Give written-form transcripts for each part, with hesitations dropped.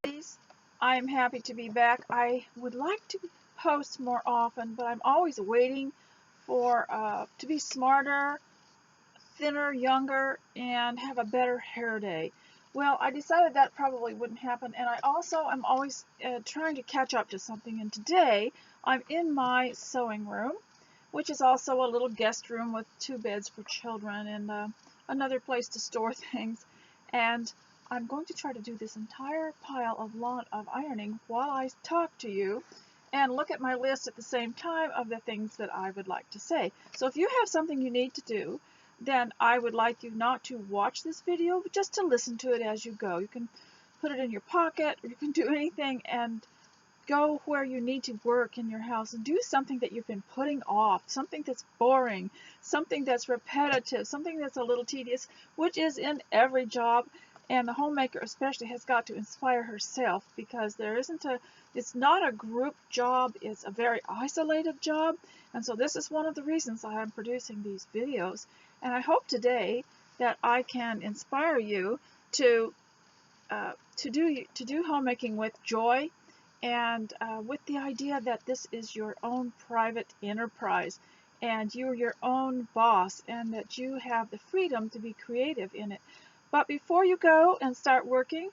I am happy to be back. I would like to post more often, but I'm always waiting for to be smarter, thinner, younger, and have a better hair day. Well, I decided that probably wouldn't happen, and I also am always trying to catch up to something. And today I'm in my sewing room, which is also a little guest room with 2 beds for children and another place to store things. And I'm going to try to do this entire pile of lawn of ironing while I talk to you and look at my list at the same time of the things that I would like to say. So if you have something you need to do, then I would like you not to watch this video, but just to listen to it as you go. You can put it in your pocket, or you can do anything and go where you need to work in your house and do something that you've been putting off, something that's boring, something that's repetitive, something that's a little tedious, which is in every job. And the homemaker especially has got to inspire herself, because it's not a group job, it's a very isolated job. And so this is one of the reasons I am producing these videos. And I hope today that I can inspire you to do homemaking with joy, and with the idea that this is your own private enterprise and you're your own boss, and that you have the freedom to be creative in it. But before you go and start working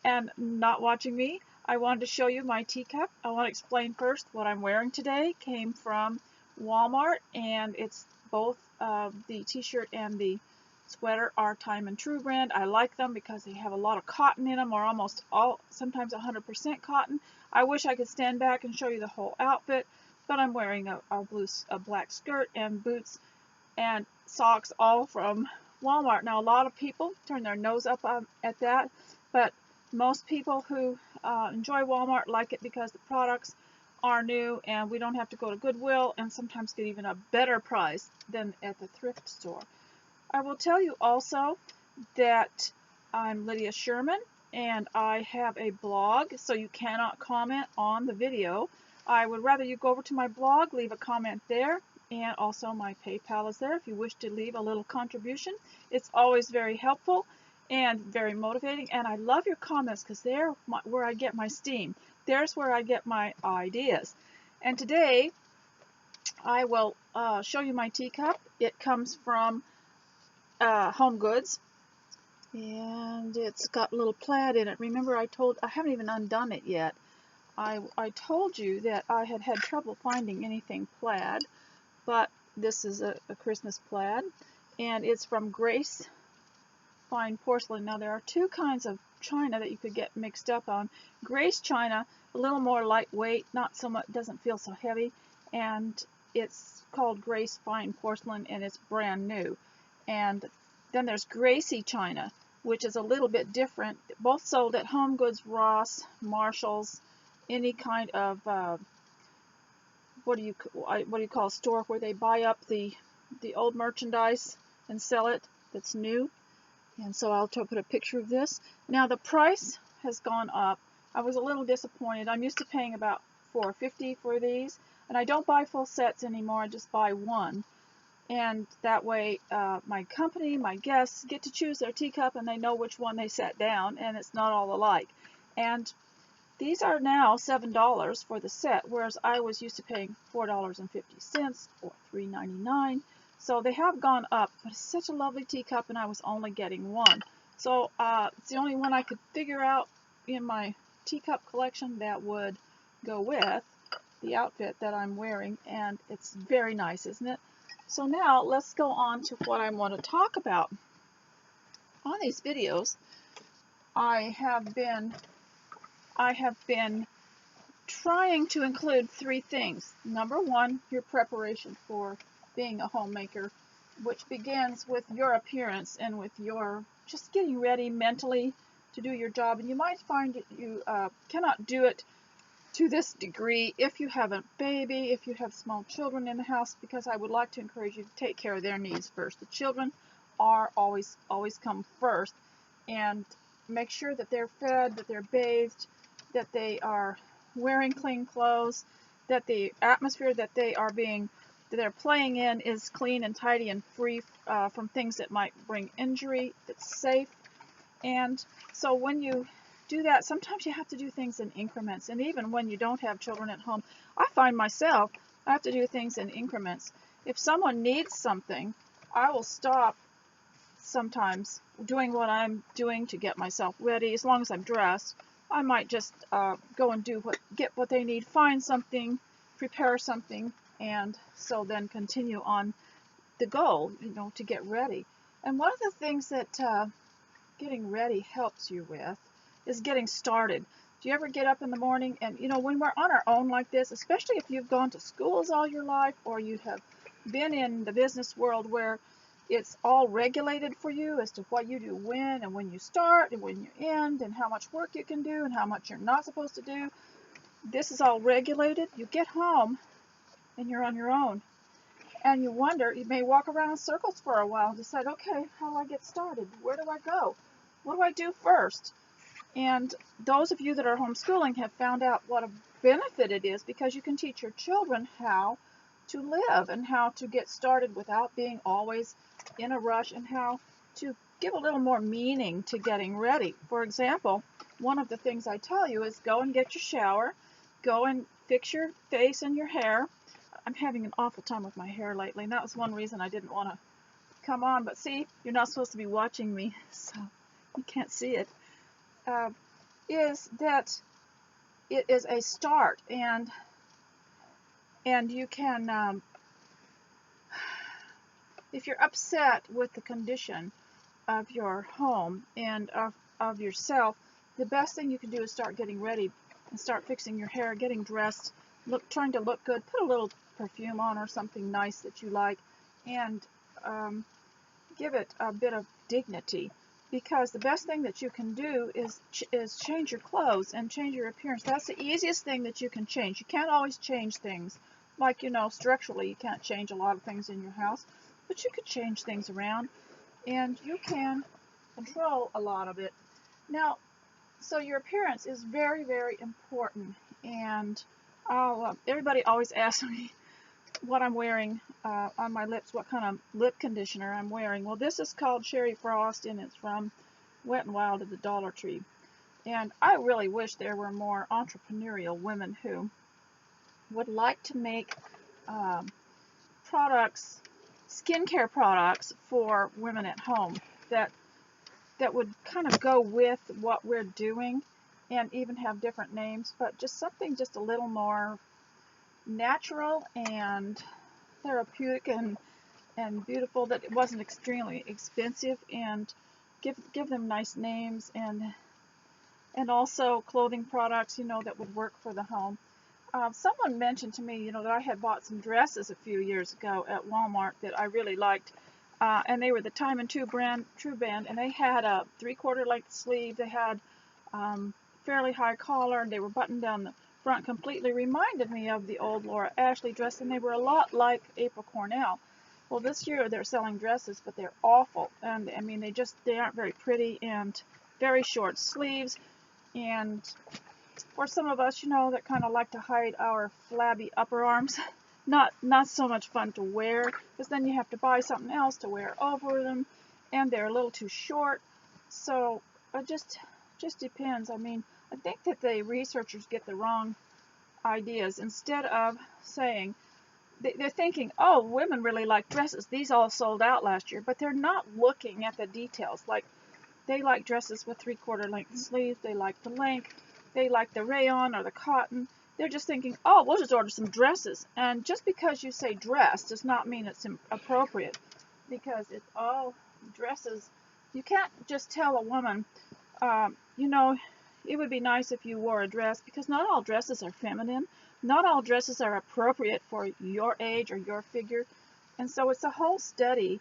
and not watching me, I wanted to show you my teacup. I want to explain first what I'm wearing today. Came from Walmart, and it's both the t-shirt and the sweater are Time and True brand. I like them because they have a lot of cotton in them, or almost all, sometimes 100% cotton. I wish I could stand back and show you the whole outfit, but I'm wearing a black skirt and boots and socks, all from Walmart. Now, a lot of people turn their nose up at that, but most people who enjoy Walmart like it because the products are new and we don't have to go to Goodwill and sometimes get even a better price than at the thrift store. I will tell you also that I'm Lydia Sherman, and I have a blog, so you cannot comment on the video. I would rather you go over to my blog, leave a comment there, and also my PayPal is there if you wish to leave a little contribution. It's always very helpful and very motivating, and I love your comments because they're where I get my steam. There's where I get my ideas. And today I will show you my teacup. It comes from Home Goods, and it's got a little plaid in it. Remember, I haven't even undone it yet. I told you that I had trouble finding anything plaid, but this is a Christmas plaid, and it's from Grace Fine Porcelain. Now, there are 2 kinds of china that you could get mixed up on. Grace china, a little more lightweight, not so much, doesn't feel so heavy, and it's called Grace Fine Porcelain, and it's brand new. And then there's Gracie china, which is a little bit different. Both sold at Home Goods, Ross, Marshalls, any kind of what do you call a store where they buy up the old merchandise and sell it that's new. And so I'll put a picture of this. Now, the price has gone up. I was a little disappointed. I'm used to paying about $4.50 for these, and I don't buy full sets anymore. I just buy one. And that way my company, my guests, get to choose their teacup, and they know which one they set down, and it's not all alike. And these are now $7 for the set, whereas I was used to paying $4.50 or $3.99. So they have gone up, but it's such a lovely teacup, and I was only getting one. So it's the only one I could figure out in my teacup collection that would go with the outfit that I'm wearing, and it's very nice, isn't it? So now let's go on to what I want to talk about. On these videos, I have been trying to include 3 things. Number 1, your preparation for being a homemaker, which begins with your appearance and with your just getting ready mentally to do your job. And you might find that you cannot do it to this degree if you have a baby, if you have small children in the house, because I would like to encourage you to take care of their needs first. The children are always come first, and make sure that they're fed, that they're bathed, that they are wearing clean clothes, that the atmosphere that they're playing in is clean and tidy and free from things that might bring injury, that's safe. And so when you do that, sometimes you have to do things in increments. And even when you don't have children at home, I find myself, I have to do things in increments. If someone needs something, I will stop sometimes doing what I'm doing to get myself ready. As long as I'm dressed, I might just go and get what they need, find something, prepare something, and so then continue on the goal, to get ready. And one of the things that getting ready helps you with is getting started. Do you ever get up in the morning and, when we're on our own like this, especially if you've gone to schools all your life or you have been in the business world where it's all regulated for you as to what you do when and when you start and when you end and how much work you can do and how much you're not supposed to do. This is all regulated. You get home and you're on your own. And you wonder, you may walk around in circles for a while and decide, okay, how do I get started? Where do I go? What do I do first? And those of you that are homeschooling have found out what a benefit it is, because you can teach your children how to live and how to get started without being always in a rush, and how to give a little more meaning to getting ready. For example, one of the things I tell you is go and get your shower, go and fix your face and your hair. I'm having an awful time with my hair lately, and that was one reason I didn't want to come on. But see, you're not supposed to be watching me, so you can't see it. Is that it is a start, and you can, if you're upset with the condition of your home and of yourself, the best thing you can do is start getting ready and start fixing your hair, getting dressed, trying to look good, put a little perfume on or something nice that you like, and give it a bit of dignity, because the best thing that you can do is change your clothes and change your appearance. That's the easiest thing that you can change. You can't always change things, like, structurally you can't change a lot of things in your house, but you could change things around, and you can control a lot of it. Now, so your appearance is very, very important, and everybody always asks me what I'm wearing on my lips, what kind of lip conditioner I'm wearing. Well, this is called Cherry Frost, and it's from Wet n Wild at the Dollar Tree. And I really wish there were more entrepreneurial women who would like to make products, skincare products for women at home that would kind of go with what we're doing, and even have different names, but just something just a little more natural and therapeutic and beautiful, that it wasn't extremely expensive, and give them nice names, and also clothing products, that would work for the home. Someone mentioned to me, that I had bought some dresses a few years ago at Walmart that I really liked, and they were the Time and True brand, and they had a 3/4 length sleeve. They had fairly high collar, and they were buttoned down the front. Completely reminded me of the old Laura Ashley dress, and they were a lot like April Cornell. Well, this year they're selling dresses, but they're awful, and I mean they aren't very pretty, and very short sleeves, and for some of us, that kind of like to hide our flabby upper arms, not so much fun to wear, because then you have to buy something else to wear over them, and they're a little too short. So it just depends. I mean, I think that the researchers get the wrong ideas. Instead of saying, they're thinking, oh, women really like dresses, these all sold out last year, but they're not looking at the details. Like, they like dresses with 3/4 length sleeves, they like the length, they like the rayon or the cotton. They're just thinking, oh, we'll just order some dresses. And just because you say dress does not mean it's appropriate, because it's all dresses. You can't just tell a woman, it would be nice if you wore a dress, because not all dresses are feminine. Not all dresses are appropriate for your age or your figure. And so it's a whole study.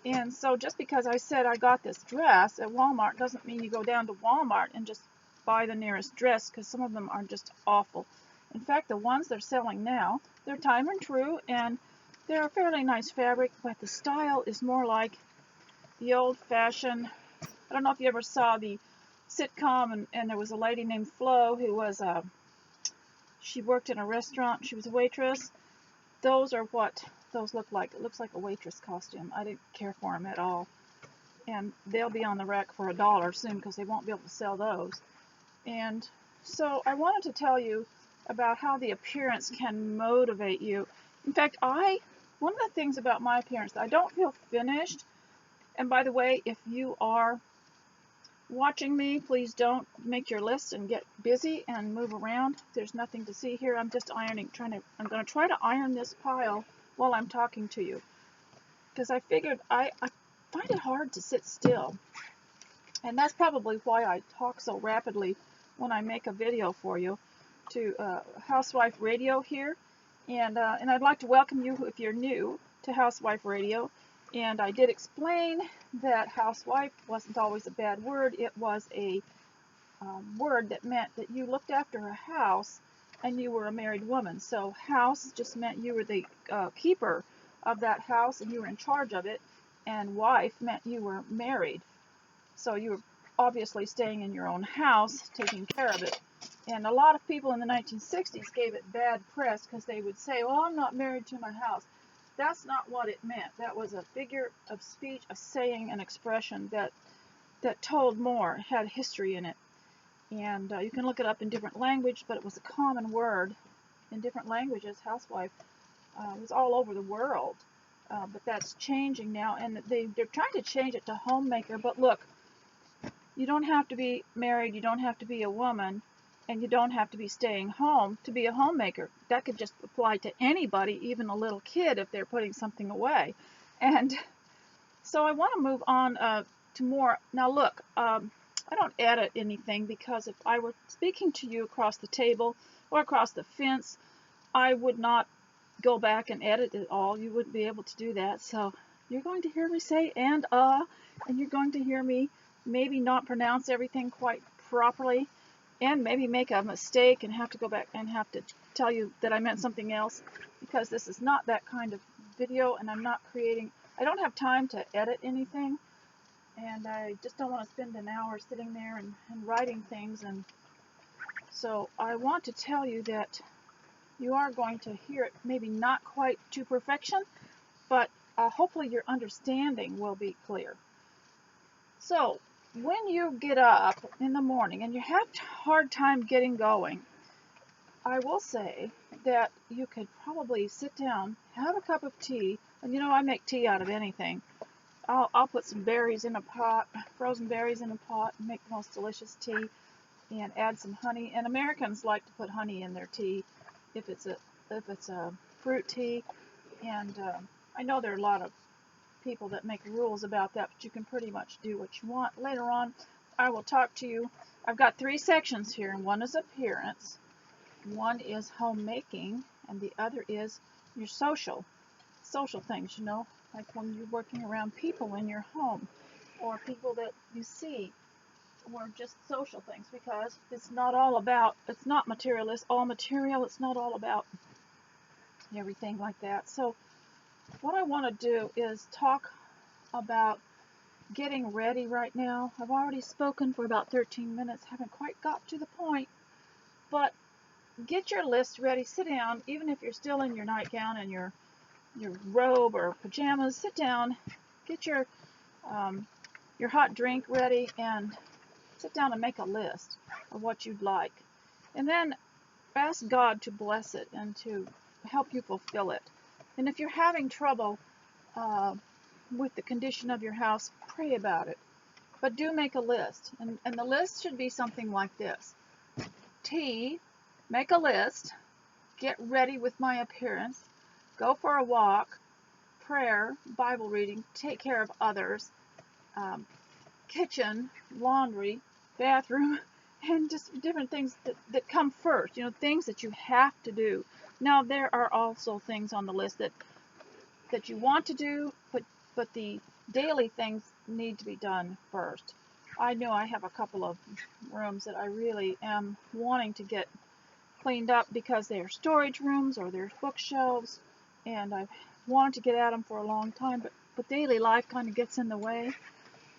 And so just because I said I got this dress at Walmart doesn't mean you go down to Walmart and just buy the nearest dress, because some of them are just awful. In fact, the ones they're selling now, they're Time and True, and they're a fairly nice fabric, but the style is more like the old-fashioned. I don't know if you ever saw the sitcom, and there was a lady named Flo who was she worked in a restaurant. She was a waitress. Those are what those look like. It looks like a waitress costume. I didn't care for them at all, and they'll be on the rack for $1 soon, because they won't be able to sell those. And so I wanted to tell you about how the appearance can motivate you. In fact, one of the things about my appearance, I don't feel finished. And by the way, if you are watching me, please don't make your list and get busy and move around. There's nothing to see here. I'm just ironing, I'm going to try to iron this pile while I'm talking to you. Because I figured I find it hard to sit still. And that's probably why I talk so rapidly when I make a video for you to Housewife Radio here. And I'd like to welcome you if you're new to Housewife Radio. And I did explain that housewife wasn't always a bad word. It was a word that meant that you looked after a house and you were a married woman. So house just meant you were the keeper of that house and you were in charge of it. And wife meant you were married. So you were obviously staying in your own house, taking care of it. And a lot of people in the 1960s gave it bad press because they would say, well, I'm not married to my house. That's not what it meant. That was a figure of speech, a saying, an expression that told more, had history in it. And you can look it up in different language, but it was a common word in different languages. Housewife was all over the world. But that's changing now, and they're trying to change it to homemaker. But look, you don't have to be married, you don't have to be a woman, and you don't have to be staying home to be a homemaker. That could just apply to anybody, even a little kid, if they're putting something away. And so I want to move on to more. Now look, I don't edit anything because if I were speaking to you across the table or across the fence, I would not go back and edit it all. You wouldn't be able to do that. So you're going to hear me say and you're going to hear me maybe not pronounce everything quite properly, and maybe make a mistake and have to go back and have to tell you that I meant something else, because this is not that kind of video, and I don't have time to edit anything, and I just don't want to spend an hour sitting there and writing things. And so I want to tell you that you are going to hear it, maybe not quite to perfection, but hopefully your understanding will be clear. So when you get up in the morning and you have a hard time getting going, I will say that you could probably sit down, have a cup of tea, and you know I make tea out of anything. I'll put some berries in a pot, frozen berries in a pot, and make the most delicious tea, and add some honey. And Americans like to put honey in their tea if it's a fruit tea. And I know there are a lot of people that make rules about that, but you can pretty much do what you want. Later on, I will talk to you. I've got 3 sections here, and one is appearance, one is homemaking, and the other is your social things, you know, like when you're working around people in your home, or people that you see, or just social things, because it's not materialist, all material. It's not all about everything like that. So what I want to do is talk about getting ready right now. I've already spoken for about 13 minutes, haven't quite got to the point, but get your list ready. Sit down, even if you're still in your nightgown and your robe or pajamas. Sit down, get your hot drink ready, and sit down and make a list of what you'd like, and then ask God to bless it and to help you fulfill it. And if you're having trouble with the condition of your house, pray about it. But do make a list. And the list should be something like this. Tea, make a list, get ready with my appearance, go for a walk, prayer, Bible reading, take care of others, kitchen, laundry, bathroom, and just different things that come first, you know, things that you have to do. Now, there are also things on the list that you want to do, but the daily things need to be done first. I know I have a couple of rooms that I really am wanting to get cleaned up because they are storage rooms or they're bookshelves, and I've wanted to get at them for a long time, but daily life kind of gets in the way.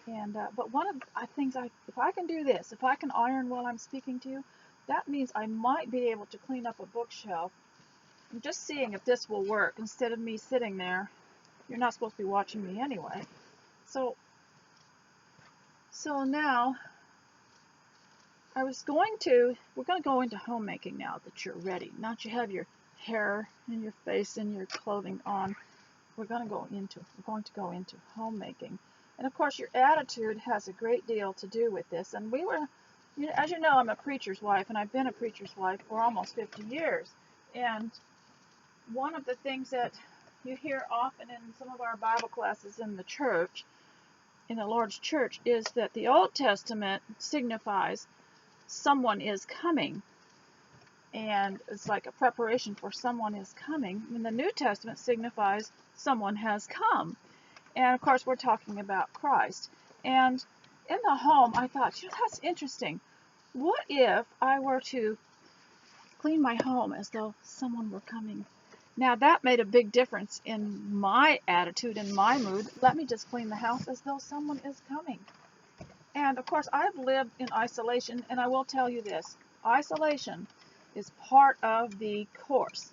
And but one of the things, if I can do this, if I can iron while I'm speaking to you, that means I might be able to clean up a bookshelf. I'm just seeing if this will work instead of me sitting there. You're not supposed to be watching me anyway. So now we're going to go into homemaking now that you're ready. Now that you have your hair and your face and your clothing on, we're going to go into homemaking. And of course, your attitude has a great deal to do with this. And as you know, I'm a preacher's wife, and I've been a preacher's wife for almost 50 years. And one of the things that you hear often in some of our Bible classes in the church, in the Lord's church, is that the Old Testament signifies someone is coming, and it's like a preparation for someone is coming. And the New Testament signifies someone has come, and of course we're talking about Christ. And in the home, I thought, that's interesting. What if I were to clean my home as though someone were coming? Now that made a big difference in my attitude and my mood. Let me just clean the house as though someone is coming. And of course, I've lived in isolation, and I will tell you this: isolation is part of the course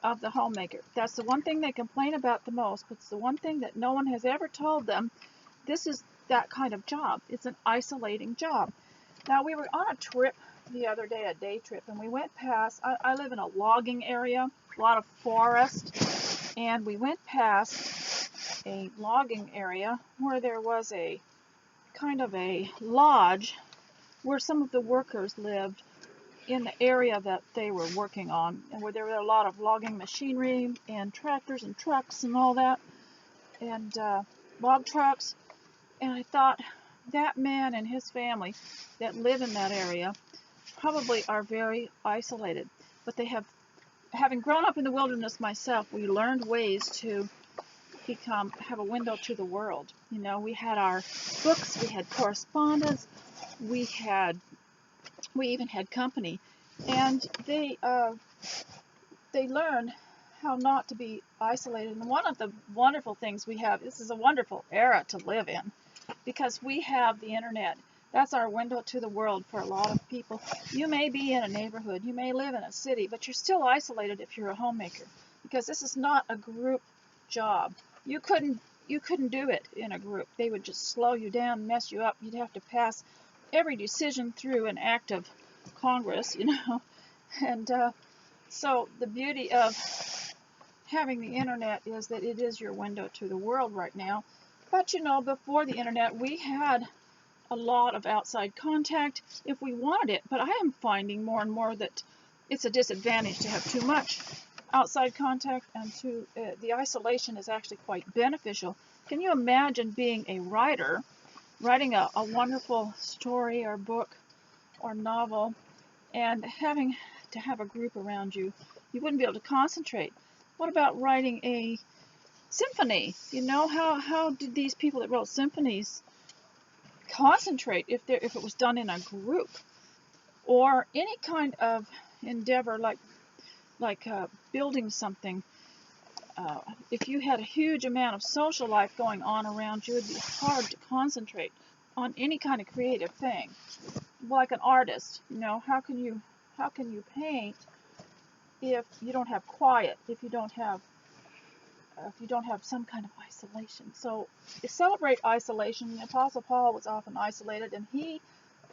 of the homemaker. That's the one thing they complain about the most, but it's the one thing that no one has ever told them. This is that kind of job. It's an isolating job. Now, we were on a trip the other day, a day trip, and we went past, I live in a logging area, a lot of forest, and we went past a logging area where there was a kind of a lodge where some of the workers lived in the area that they were working on, and where there were a lot of logging machinery and tractors and trucks and all that, and log trucks. And I thought, that man and his family that live in that area probably are very isolated. But they have, having grown up in the wilderness myself, we learned ways to have a window to the world. You know, we had our books, we had correspondence, we even had company, and they learned how not to be isolated. And one of the wonderful things we have, this is a wonderful era to live in, because we have the internet. That's our window to the world for a lot of people. You may be in a neighborhood, you may live in a city, but you're still isolated if you're a homemaker, because this is not a group job. You couldn't do it in a group. They would just slow you down, mess you up. You'd have to pass every decision through an act of Congress, you know. And so the beauty of having the internet is that it is your window to the world right now. But you know, before the internet, we had a lot of outside contact if we wanted it. But I am finding more and more that it's a disadvantage to have too much outside contact, and the isolation is actually quite beneficial. Can you imagine being a writer, writing a wonderful story or book or novel, and having to have a group around you? You wouldn't be able to concentrate. What about writing a symphony? You know, how did these people that wrote symphonies concentrate if it was done in a group? Or any kind of endeavor like building something. If you had a huge amount of social life going on around you, it'd be hard to concentrate on any kind of creative thing. Like an artist, you know, how can you paint if you don't have quiet, if you don't have some kind of isolation? So to celebrate isolation, the Apostle Paul was often isolated, and he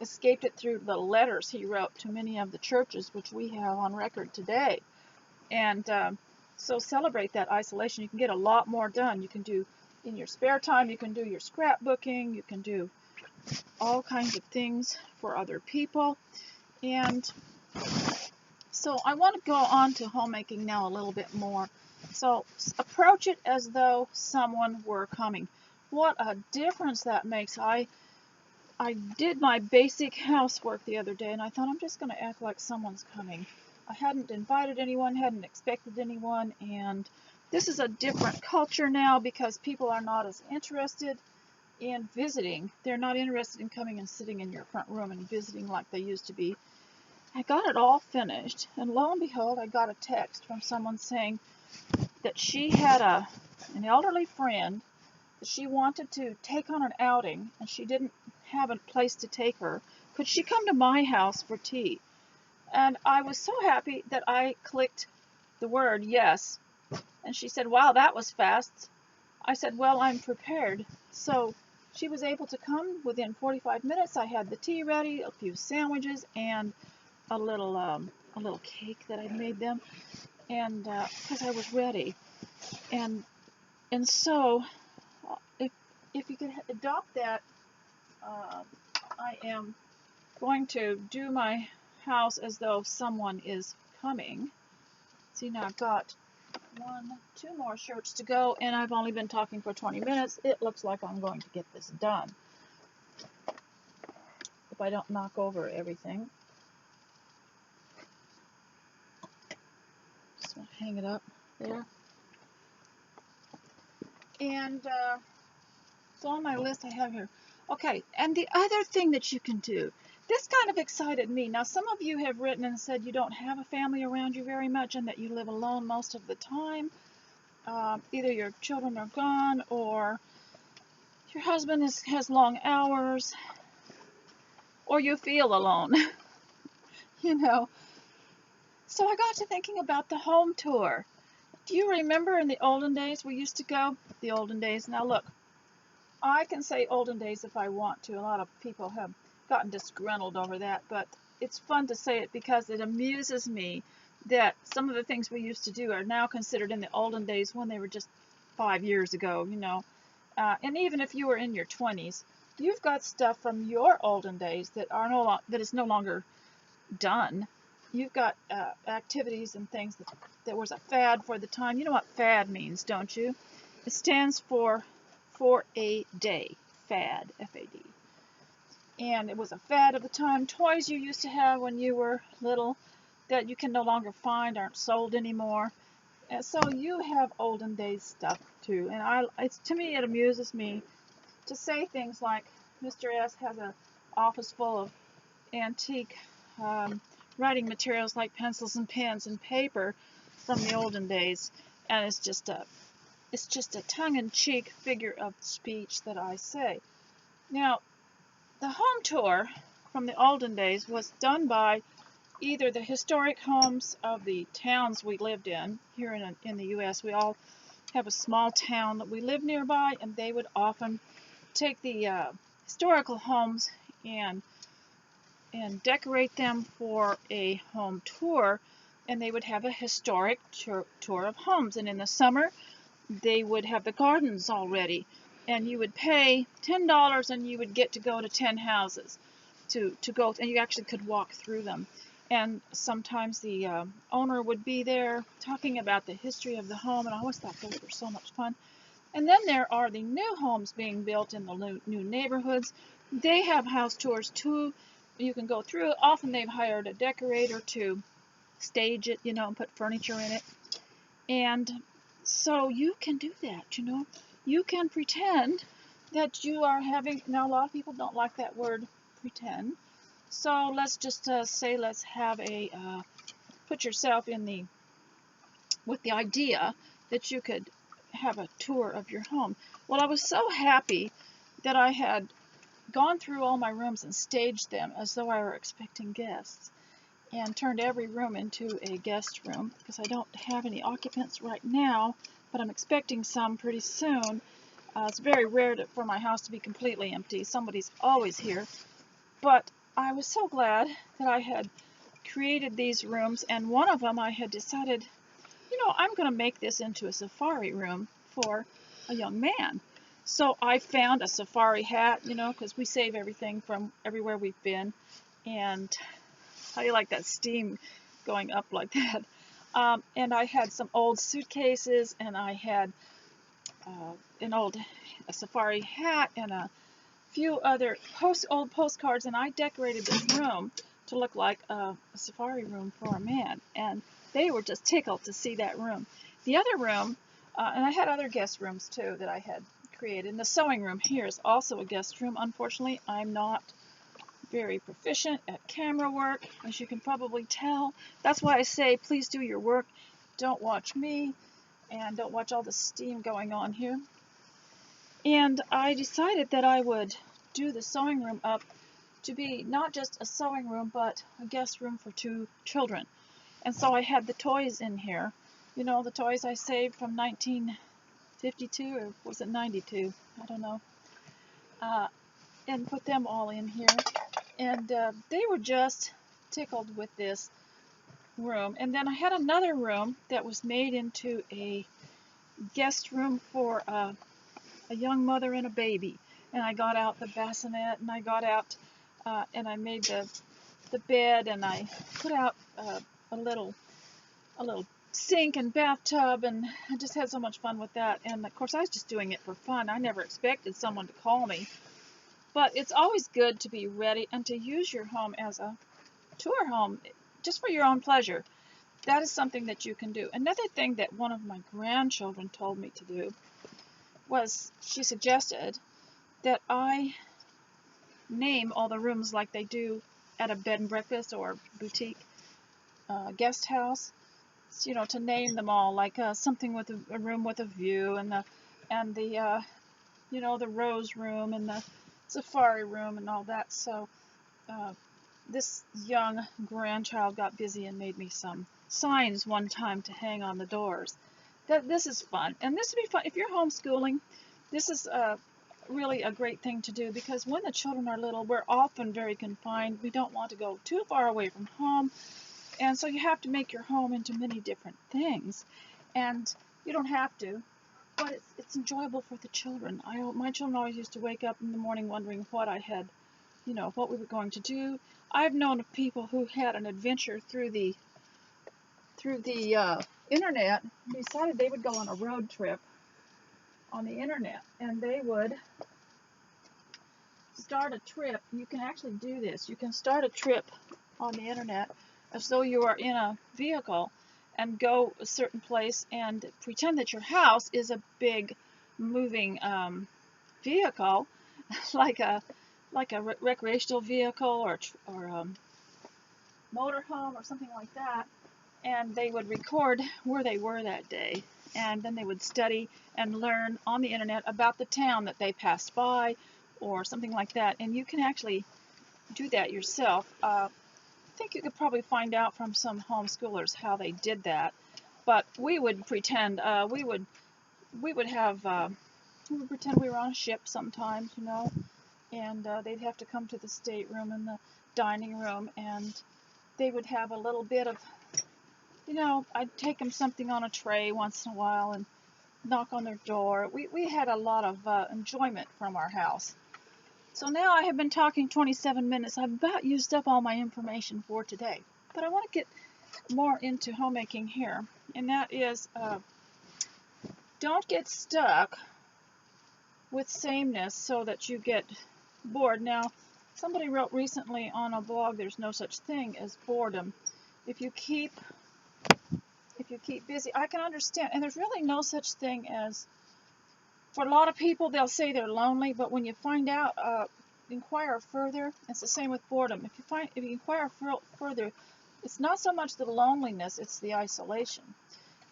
escaped it through the letters he wrote to many of the churches, which we have on record today. And so celebrate that isolation. You can get a lot more done. You can do, in your spare time, you can do your scrapbooking, you can do all kinds of things for other people. And so I want to go on to homemaking now a little bit more. So approach it as though someone were coming. What a difference that makes. I did my basic housework the other day, and I thought, I'm just going to act like someone's coming. I hadn't invited anyone, hadn't expected anyone, and this is a different culture now because people are not as interested in visiting. They're not interested in coming and sitting in your front room and visiting like they used to be. I got it all finished, and lo and behold, I got a text from someone saying that she had an elderly friend that she wanted to take on an outing, and she didn't have a place to take her. Could she come to my house for tea? And I was so happy that I clicked the word yes. And she said, wow, that was fast. I said, well, I'm prepared. So she was able to come within 45 minutes. I had the tea ready, a few sandwiches, and a little cake that I made them, and because I was ready. And so if you could adopt that, I am going to do my house as though someone is coming. See, now I've got 2 more shirts to go, and I've only been talking for 20 minutes. It looks like I'm going to get this done if I don't knock over everything. Just want to hang it up there. And so on my list I have here. Okay, and the other thing that you can do, this kind of excited me. Now, some of you have written and said you don't have a family around you very much and that you live alone most of the time. Either your children are gone or your husband has long hours, or you feel alone, you know. So I got to thinking about the home tour. Do you remember in the olden days we used to go? The olden days. Now look, I can say olden days if I want to. A lot of people have gotten disgruntled over that, but it's fun to say it because it amuses me that some of the things we used to do are now considered in the olden days when they were just 5 years ago, you know. And even if you were in your 20s, you've got stuff from your olden days that are that is no longer done. You've got activities and things that was a fad for the time. You know what fad means, don't you? It stands for a day. Fad, F-A-D. And it was a fad of the time. Toys you used to have when you were little that you can no longer find, aren't sold anymore. And so you have olden days stuff too. And to me, it amuses me to say things like Mr. S has an office full of antique writing materials like pencils and pens and paper from the olden days, and it's just a tongue-in-cheek figure of speech that I say. Now, the home tour from the olden days was done by either the historic homes of the towns we lived in. Here in the U.S., we all have a small town that we live nearby, and they would often take the historical homes and decorate them for a home tour, and they would have a historic tour of homes. And in the summer, they would have the gardens all ready, and you would pay $10 and you would get to go to 10 houses to go, and you actually could walk through them. And sometimes the owner would be there talking about the history of the home, and I always thought those were so much fun. And then there are the new homes being built in the new neighborhoods. They have house tours too. You can go through. Often they've hired a decorator to stage it, you know, and put furniture in it. And so you can do that, you know. You can pretend that you are having, now a lot of people don't like that word pretend. So let's just say let's have put yourself with the idea that you could have a tour of your home. Well, I was so happy that I had gone through all my rooms and staged them as though I were expecting guests, and turned every room into a guest room because I don't have any occupants right now, but I'm expecting some pretty soon. It's very rare for my house to be completely empty. Somebody's always here. But I was so glad that I had created these rooms, and one of them I had decided, you know, I'm going to make this into a safari room for a young man. So I found a safari hat, you know, because we save everything from everywhere we've been. And how do you like that steam going up like that? And I had some old suitcases, and I had a safari hat and a few other old postcards, and I decorated this room to look like a safari room for a man. And they were just tickled to see that room. The other room, and I had other guest rooms too that I had created. And the sewing room here is also a guest room. Unfortunately, I'm not very proficient at camera work, as you can probably tell. That's why I say please do your work. Don't watch me, and don't watch all the steam going on here. And I decided that I would do the sewing room up to be not just a sewing room, but a guest room for 2 children. And so I had the toys in here. You know, the toys I saved from 1952, or was it 92? I don't know. uh, and put them all in here. And they were just tickled with this room. And then I had another room that was made into a guest room for a young mother and a baby. And I got out the bassinet, and I got out and I made the bed, and I put out a little sink and bathtub, and I just had so much fun with that. And of course I was just doing it for fun. I never expected someone to call me. But it's always good to be ready and to use your home as a tour home just for your own pleasure. That is something that you can do. Another thing that one of my grandchildren told me to do was she suggested that I name all the rooms like they do at a bed and breakfast or boutique guest house. You know, to name them all, like something with a room with a view, and the you know, the rose room and the safari room and all that. So this young grandchild got busy and made me some signs one time to hang on the doors. This is fun, and this would be fun if you're homeschooling. This is really a great thing to do, because when the children are little, we're often very confined. We don't want to go too far away from home, and so you have to make your home into many different things. And you don't have to, but it's enjoyable for the children. My children always used to wake up in the morning wondering what I had, you know, what we were going to do. I've known of people who had an adventure through the internet, decided they would go on a road trip on the internet, and they would start a trip. You can actually do this. You can start a trip on the internet as though you are in a vehicle, and go a certain place and pretend that your house is a big moving vehicle, like a recreational vehicle or motorhome or something like that. And they would record where they were that day, and then they would study and learn on the internet about the town that they passed by or something like that. And you can actually do that yourself. I think you could probably find out from some homeschoolers how they did that. But we would pretend we would pretend we were on a ship sometimes, you know, and they'd have to come to the stateroom and the dining room, and they would have a little bit of, you know, I'd take them something on a tray once in a while and knock on their door. We had a lot of enjoyment from our house. So now I have been talking 27 minutes. I've about used up all my information for today. But I want to get more into homemaking here. And that is, don't get stuck with sameness so that you get bored. Now, somebody wrote recently on a blog, there's no such thing as boredom. If you keep busy, I can understand. And there's really no such thing as, for a lot of people, they'll say they're lonely, but when you find out, inquire further. It's the same with boredom. If you inquire further, it's not so much the loneliness, it's the isolation.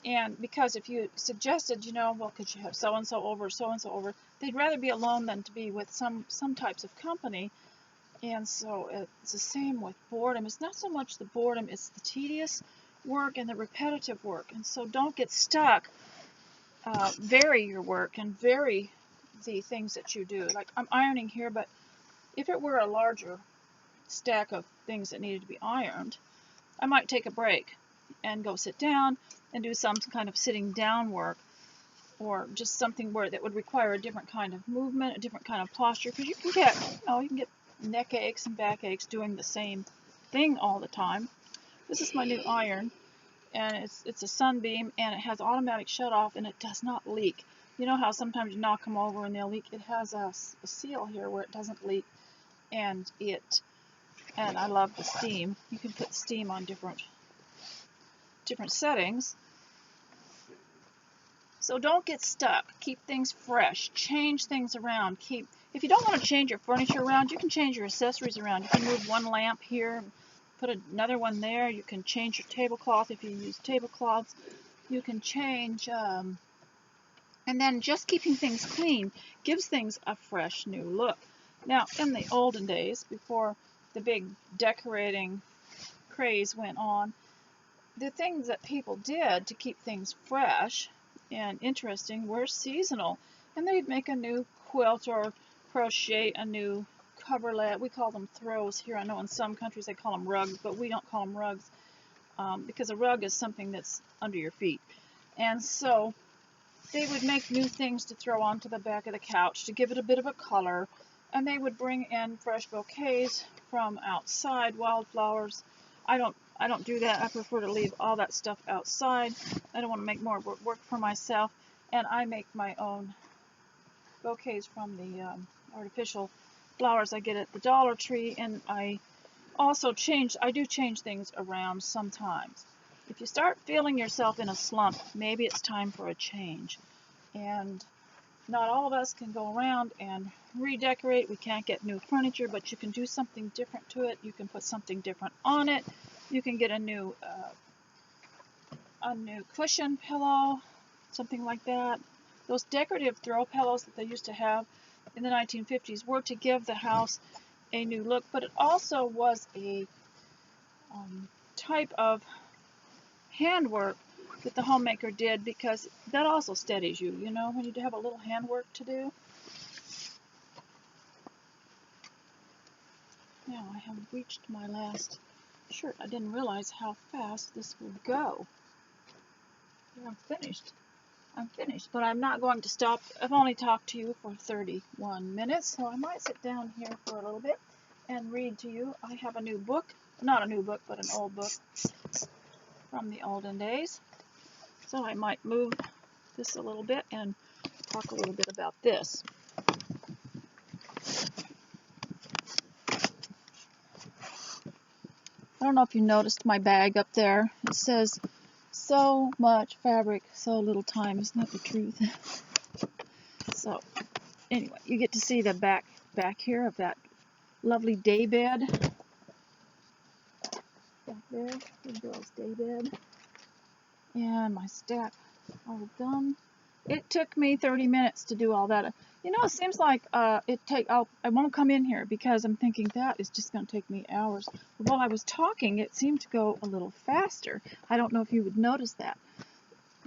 And because if you suggested, you know, well, could you have so-and-so over, they'd rather be alone than to be with some types of company. And so it's the same with boredom. It's not so much the boredom, it's the tedious work and the repetitive work. And so don't get stuck. Vary your work and vary the things that you do. Like, I'm ironing here, but if it were a larger stack of things that needed to be ironed, I might take a break and go sit down and do some kind of sitting down work, or just something that would require a different kind of movement, a different kind of posture, because you can get neck aches and back aches doing the same thing all the time. This is my new iron, and it's a Sunbeam, and it has automatic shut off, and it does not leak. You know how sometimes you knock them over and they'll leak? It has a seal here where it doesn't leak, and I love the steam. You can put steam on different settings. So don't get stuck. Keep things fresh. Change things around. If you don't want to change your furniture around, you can change your accessories around. You can move one lamp here, put another one there. You can change your tablecloth if you use tablecloths. You can change, and then just keeping things clean gives things a fresh new look. Now, in the olden days, before the big decorating craze went on, the things that people did to keep things fresh and interesting were seasonal, and they'd make a new quilt or crochet a new coverlet. We call them throws here. I know in some countries they call them rugs, but we don't call them rugs because a rug is something that's under your feet. And so they would make new things to throw onto the back of the couch to give it a bit of a color. And they would bring in fresh bouquets from outside, wildflowers. I don't do that. I prefer to leave all that stuff outside. I don't want to make more work for myself. And I make my own bouquets from the artificial flowers I get at the Dollar Tree. And I do change things around sometimes. If you start feeling yourself in a slump, maybe it's time for a change. And not all of us can go around and redecorate. We can't get new furniture, but you can do something different to it. You can put something different on it. You can get a new cushion pillow, something like that. Those decorative throw pillows that they used to have in the 1950s were to give the house a new look, but it also was a type of handwork that the homemaker did, because that also steadies you, you know, when you have a little handwork to do. Now I have reached my last shirt. I didn't realize how fast this would go. I'm finished. I'm finished, but I'm not going to stop. I've only talked to you for 31 minutes, so I might sit down here for a little bit and read to you. I have a new book, not a new book, but an old book from the olden days. So I might move this a little bit and talk a little bit about this. I don't know if you noticed my bag up there. It says, so much fabric, so little time. Isn't that the truth? So, anyway, you get to see the back here of that lovely day bed. Back there, the girl's day bed. And my stack all done. It took me 30 minutes to do all that. You know, it seems like I won't come in here because I'm thinking that is just going to take me hours. But while I was talking, it seemed to go a little faster. I don't know if you would notice that.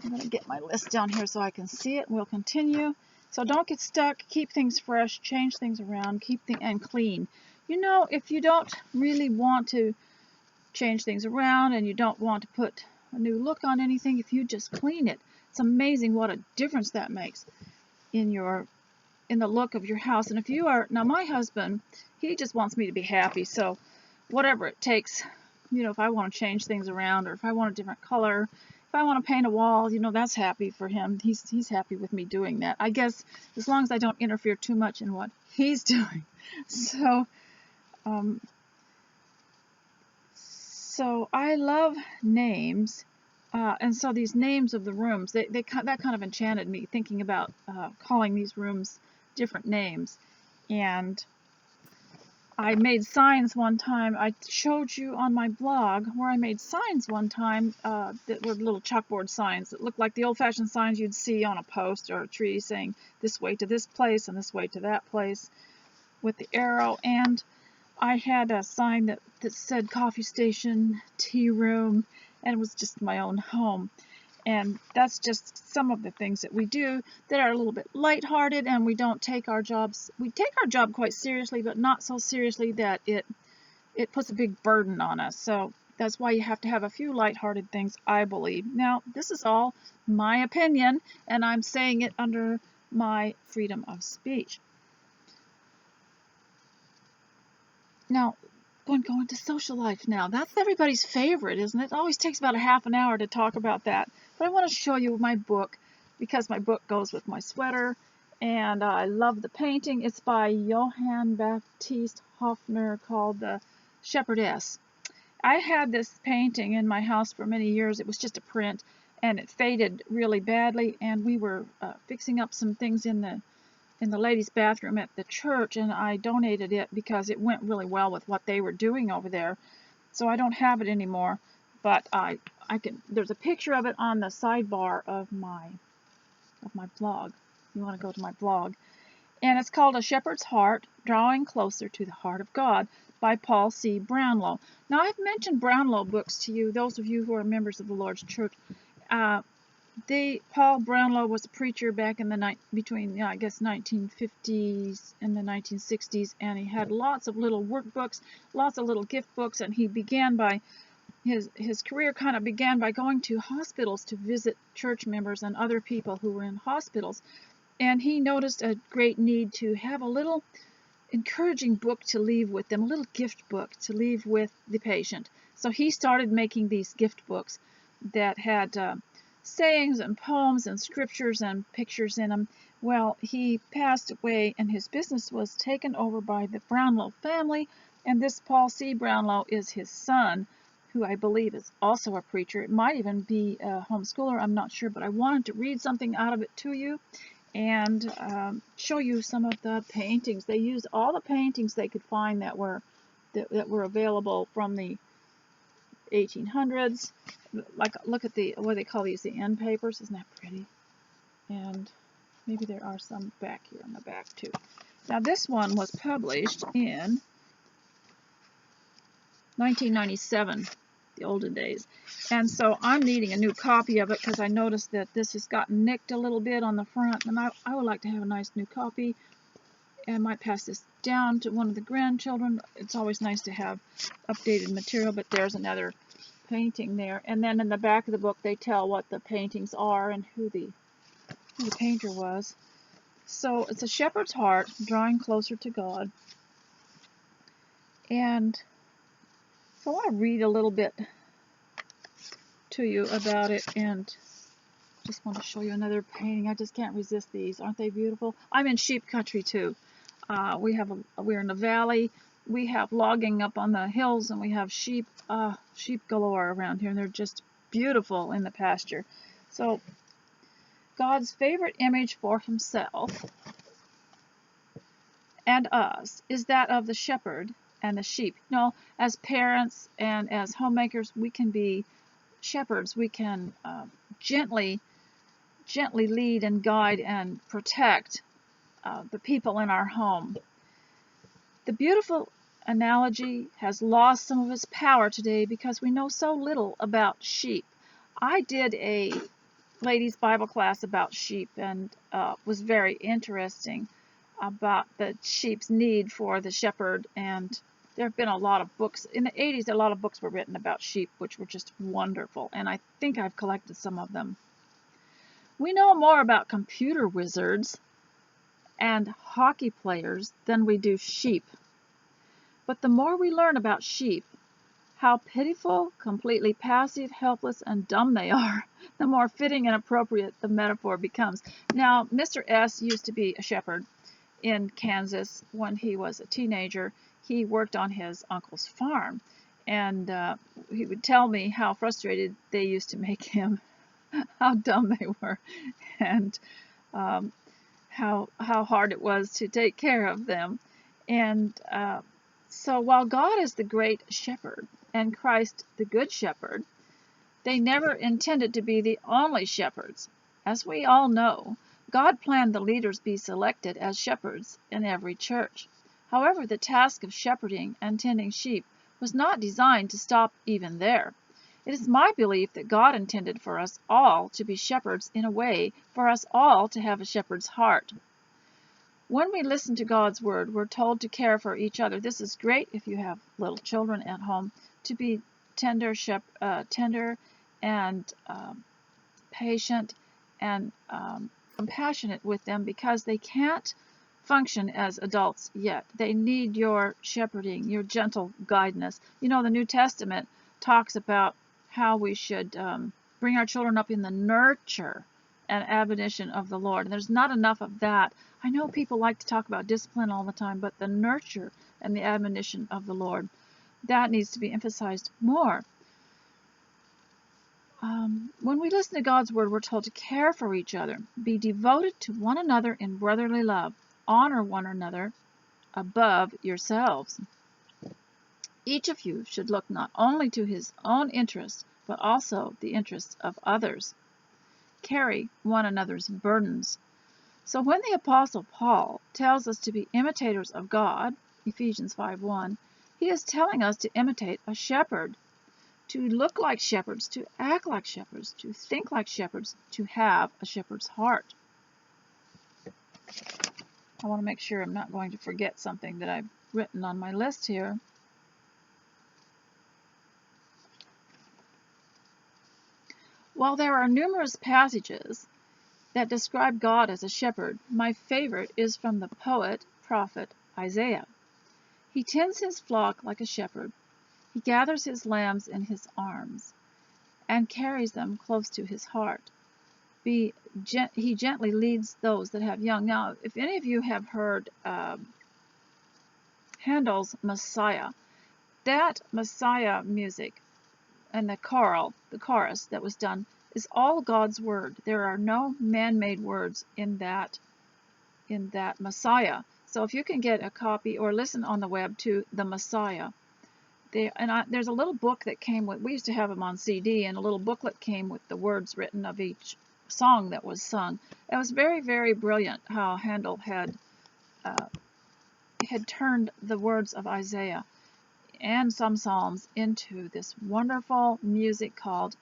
I'm going to get my list down here so I can see it, and we'll continue. So don't get stuck. Keep things fresh. Change things around. And clean. You know, if you don't really want to change things around and you don't want to put a new look on anything, if you just clean it, it's amazing what a difference that makes in the look of your house. And if you are, now my husband, he just wants me to be happy, so whatever it takes, you know, if I want to change things around, or if I want a different color, if I want to paint a wall, you know, that's happy for him. He's happy with me doing that, I guess, as long as I don't interfere too much in what he's doing. So I love names. And so these names of the rooms, that kind of enchanted me, thinking about calling these rooms different names. And I made signs one time. I showed you on my blog where I made signs one time that were little chalkboard signs that looked like the old-fashioned signs you'd see on a post or a tree, saying this way to this place and this way to that place with the arrow. And I had a sign that said coffee station, tea room, and it was just my own home. And that's just some of the things that we do that are a little bit lighthearted, and we take our job quite seriously, but not so seriously that it puts a big burden on us. So that's why you have to have a few lighthearted things, I believe. Now, this is all my opinion, and I'm saying it under my freedom of speech. Now, going to social life now. That's everybody's favorite, isn't it? It always takes about a half an hour to talk about that. But I want to show you my book, because my book goes with my sweater, and I love the painting. It's by Johann Baptist Hofner, called The Shepherdess. I had this painting in my house for many years. It was just a print, and it faded really badly, and we were fixing up some things in the ladies' bathroom at the church, and I donated it because it went really well with what they were doing over there. So I don't have it anymore, but there's a picture of it on the sidebar of my blog. You want to go to my blog. And it's called A Shepherd's Heart, Drawing Closer to the Heart of God, by Paul C. Brownlow. Now, I've mentioned Brownlow books to you, those of you who are members of the Lord's Church. Paul Brownlow was a preacher back in the between I guess 1950s and the 1960s, and he had lots of little workbooks, lots of little gift books, and he began by his career kind of began by going to hospitals to visit church members and other people who were in hospitals, and he noticed a great need to have a little encouraging book to leave with them, a little gift book to leave with the patient. So he started making these gift books that had sayings and poems and scriptures and pictures in them. Well, he passed away and his business was taken over by the Brownlow family, and this Paul C. Brownlow is his son, who I believe is also a preacher. It might even be a homeschooler, I'm not sure, but I wanted to read something out of it to you and show you some of the paintings. They used all the paintings they could find that were available from the 1800s. Like, look at the, what do they call these, the end papers? Isn't that pretty? And maybe there are some back here on the back too. Now this one was published in 1997, the olden days, and so I'm needing a new copy of it because I noticed that this has gotten nicked a little bit on the front, and I would like to have a nice new copy. And I might pass this down to one of the grandchildren. It's always nice to have updated material, but there's another painting there. And then in the back of the book they tell what the paintings are and who the painter was. So it's a shepherd's heart drawing closer to God. And so I want to read a little bit to you about it, and just want to show you another painting. I just can't resist these. Aren't they beautiful? I'm in sheep country too. We're in the valley. We have logging up on the hills, and we have sheep galore around here, and they're just beautiful in the pasture. So God's favorite image for himself and us is that of the shepherd and the sheep. You know, as parents and as homemakers, we can be shepherds. We can gently lead and guide and protect the people in our home. The beautiful analogy has lost some of its power today because we know so little about sheep. I did a ladies' Bible class about sheep, and was very interesting about the sheep's need for the shepherd, and there have been a lot of books. In the 80s, a lot of books were written about sheep, which were just wonderful, and I think I've collected some of them. We know more about computer wizards and hockey players than we do sheep. But the more we learn about sheep, how pitiful, completely passive, helpless, and dumb they are, the more fitting and appropriate the metaphor becomes. Now, Mr. S used to be a shepherd in Kansas when he was a teenager. He worked on his uncle's farm, and he would tell me how frustrated they used to make him, how dumb they were, and how hard it was to take care of them. And so while God is the great shepherd and Christ the good shepherd, they never intended to be the only shepherds. As we all know, God planned the leaders be selected as shepherds in every church. However, the task of shepherding and tending sheep was not designed to stop even there. It is my belief that God intended for us all to be shepherds in a way for us all to have a shepherd's heart. When we listen to God's word, we're told to care for each other. This is great if you have little children at home, to be tender and patient and compassionate with them, because they can't function as adults yet. They need your shepherding, your gentle guidance. You know, the New Testament talks about how we should bring our children up in the nurture and admonition of the Lord. And there's not enough of that. I know people like to talk about discipline all the time, but the nurture and the admonition of the Lord, that needs to be emphasized more. When we listen to God's word, we're told to care for each other, be devoted to one another in brotherly love, honor one another above yourselves. Each of you should look not only to his own interests, but also the interests of others. Carry one another's burdens. So when the Apostle Paul tells us to be imitators of God, Ephesians 5:1, he is telling us to imitate a shepherd. to look like shepherds, to act like shepherds, to think like shepherds, to have a shepherd's heart. I want to make sure I'm not going to forget something that I've written on my list here. While there are numerous passages that describe God as a shepherd, my favorite is from the poet, prophet Isaiah. He tends his flock like a shepherd. He gathers his lambs in his arms and carries them close to his heart. He gently leads those that have young. Now, if any of you have heard Handel's Messiah, that Messiah music and the chorus that was done is all God's word. There are no man-made words in that Messiah. So if you can get a copy or listen on the web to the Messiah, there's a little book that came with. We used to have them on CD, and a little booklet came with the words written of each song that was sung. It was very, very brilliant how Handel had turned the words of Isaiah and some psalms into this wonderful music called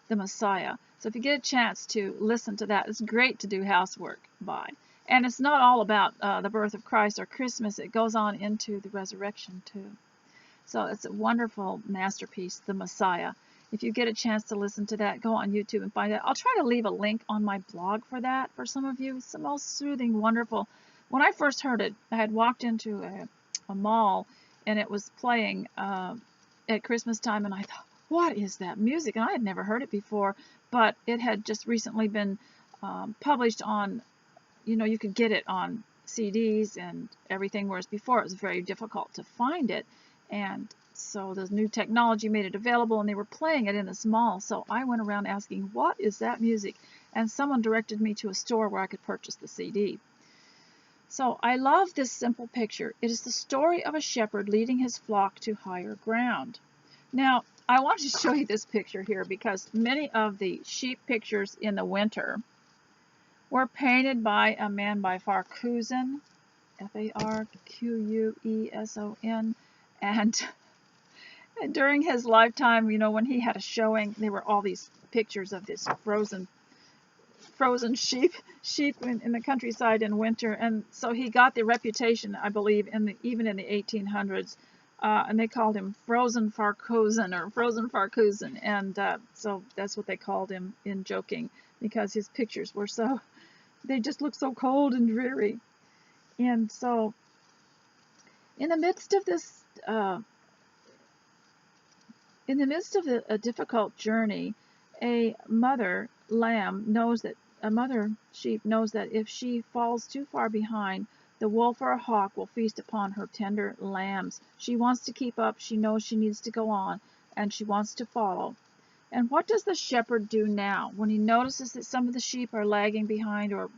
the Messiah. So if you get a chance to listen to that, it's great to do housework by. And it's not all about the birth of Christ or Christmas. It goes on into the resurrection too. So it's a wonderful masterpiece, the Messiah. If you get a chance to listen to that, go on YouTube and find it. I'll try to leave a link on my blog for that for some of you. It's the most soothing, wonderful. When I first heard it, I had walked into a mall and it was playing at Christmas time, and I thought, what is that music? And I had never heard it before, but it had just recently been published on, you could get it on CDs and everything, whereas before it was very difficult to find it. And so the new technology made it available, and they were playing it in this mall. So I went around asking, what is that music? And someone directed me to a store where I could purchase the CD. So I love this simple picture. It is the story of a shepherd leading his flock to higher ground. Now, I want to show you this picture here because many of the sheep pictures in the winter were painted by a man by Farquharson, Farquharson, and during his lifetime, when he had a showing, there were all these pictures of this frozen sheep in the countryside in winter, and so he got the reputation, I believe, even in the 1800s, and they called him Frozen Farquharson or Frozen Farquharson, and so that's what they called him in joking, because his pictures were they just looked so cold and dreary. And so in the midst of this a difficult journey, a mother sheep knows that if she falls too far behind, the wolf or a hawk will feast upon her tender lambs. She wants to keep up. She knows she needs to go on, and she wants to follow. And what does the shepherd do now when he notices that some of the sheep are lagging behind or